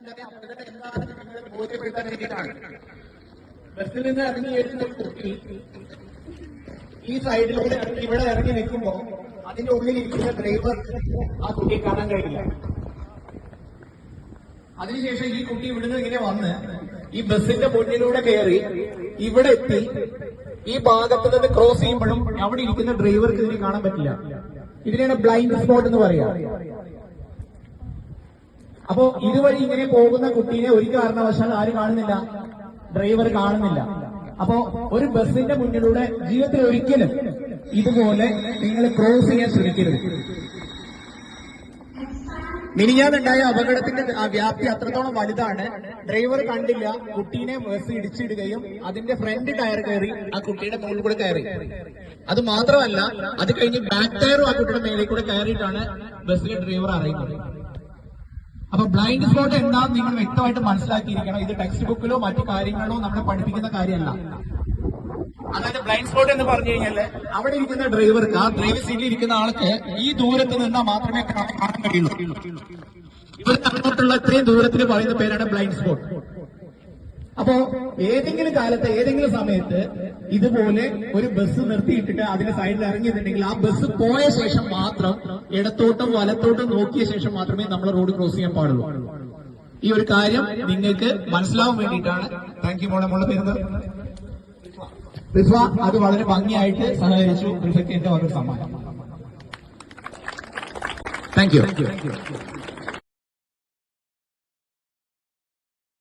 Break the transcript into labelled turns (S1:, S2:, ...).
S1: ബസ്സിന്റെ അപകടം എന്താണെന്ന് നിങ്ങൾ ബോധ്യപ്പെടുത്താൻ വേണ്ടിയിട്ടാണ്. ബസ്സിൽ നിന്ന് ഇറങ്ങി വരുന്ന കുട്ടി ഈ സൈഡിലൂടെ ഇവിടെ ഇറങ്ങി നിൽക്കുമ്പോ അതിന്റെ ഉള്ളിൽ ഇരിക്കുന്ന ഡ്രൈവർ ആ കുട്ടിയെ കാണാൻ കഴിയില്ല. അതിനുശേഷം ഈ കുട്ടി ഇവിടുന്ന് ഇങ്ങനെ വന്ന് ഈ ബസ്സിന്റെ മുന്നിലൂടെ കയറി ഇവിടെ എത്തി ഈ ഭാഗത്ത് നിന്ന് ക്രോസ് ചെയ്യുമ്പോഴും അവിടെ ഇരിക്കുന്ന ഡ്രൈവർക്ക് ഇതിനെ കാണാൻ പറ്റില്ല. ഇതിനെയാണ് ബ്ലൈൻഡ് സ്പോട്ട് എന്ന് പറയാ. അപ്പോ ഇതുവഴി ഇങ്ങനെ പോകുന്ന കുട്ടീനെ ഒരു കാരണവശാൽ ആര് കാണുന്നില്ല? ഡ്രൈവർ കാണുന്നില്ല. അപ്പോ ഒരു ബസ്സിന്റെ മുന്നിലൂടെ ജീവിതത്തിൽ ഒരിക്കലും ഇതുപോലെ നിങ്ങൾ ക്രോസ് ചെയ്യാൻ ശ്രമിക്കരുത്. മിനിഞ്ഞാന്നുണ്ടായ അപകടത്തിന്റെ വ്യാപ്തി അത്രത്തോളം വലുതാണ്. ഡ്രൈവർ കണ്ടില്ല, കുട്ടീനെ ബസ് ഇടിച്ചിടുകയും അതിന്റെ ഫ്രണ്ട് ടയർ കയറി ആ കുട്ടിയുടെ മുകളിൽ കൂടെ കയറി. അത് മാത്രമല്ല, അത് കഴിഞ്ഞ് ബാക്ക് ടയറും ആ കുട്ടിയുടെ മേളിൽ കൂടെ കയറിയിട്ടാണ് ബസ്സിലെ ഡ്രൈവർ അറിയുന്നത്. അപ്പൊ ബ്ലൈൻഡ് സ്പോട്ട് എന്താണെന്ന് നിങ്ങൾ വ്യക്തമായിട്ട് മനസ്സിലാക്കിയിരിക്കണം. ഇത് ടെക്സ്റ്റ് ബുക്കിലോ മറ്റു കാര്യങ്ങളിലോ നമ്മളെ പഠിപ്പിക്കുന്ന കാര്യമല്ല. അതായത് ബ്ലൈൻഡ് സ്പോട്ട് എന്ന് പറഞ്ഞു കഴിഞ്ഞാൽ അവിടെ ഇരിക്കുന്ന ഡ്രൈവർക്ക്, ആ ഡ്രൈവർ സീറ്റിൽ ഇരിക്കുന്ന ആൾക്ക് ഈ ദൂരത്ത് നിന്നാൽ മാത്രമേ കാണാൻ കഴിയുള്ളൂ. ഇവിടുന്ന് അങ്ങോട്ടുള്ള ഇത്രയും ദൂരത്തിൽ പറയുന്ന പേരാണ് ബ്ലൈൻഡ് സ്പോട്ട്. അപ്പോ ഏതെങ്കിലും കാലത്ത് ഏതെങ്കിലും സമയത്ത് ഇതുപോലെ ഒരു ബസ് നിർത്തിയിട്ടിട്ട് അതിന്റെ സൈഡിൽ ഇറങ്ങിയിട്ടുണ്ടെങ്കിൽ ആ ബസ് പോയ ശേഷം മാത്രം ഇടത്തോട്ടും വലത്തോട്ടും നോക്കിയ ശേഷം മാത്രമേ നമ്മൾ റോഡ് ക്രോസ് ചെയ്യാൻ പാടുള്ളൂ. ഈ ഒരു കാര്യം നിങ്ങൾക്ക് മനസ്സിലാവാൻ വേണ്ടിയിട്ടാണ്. താങ്ക് യു മോളെ. മോളുടെ പേര് റിസ്വ. അത് വളരെ ഭംഗിയായിട്ട് സഹകരിച്ചു. റിസ്വയ്ക്ക് എന്റെ വക സമ്മാനം. Thank you.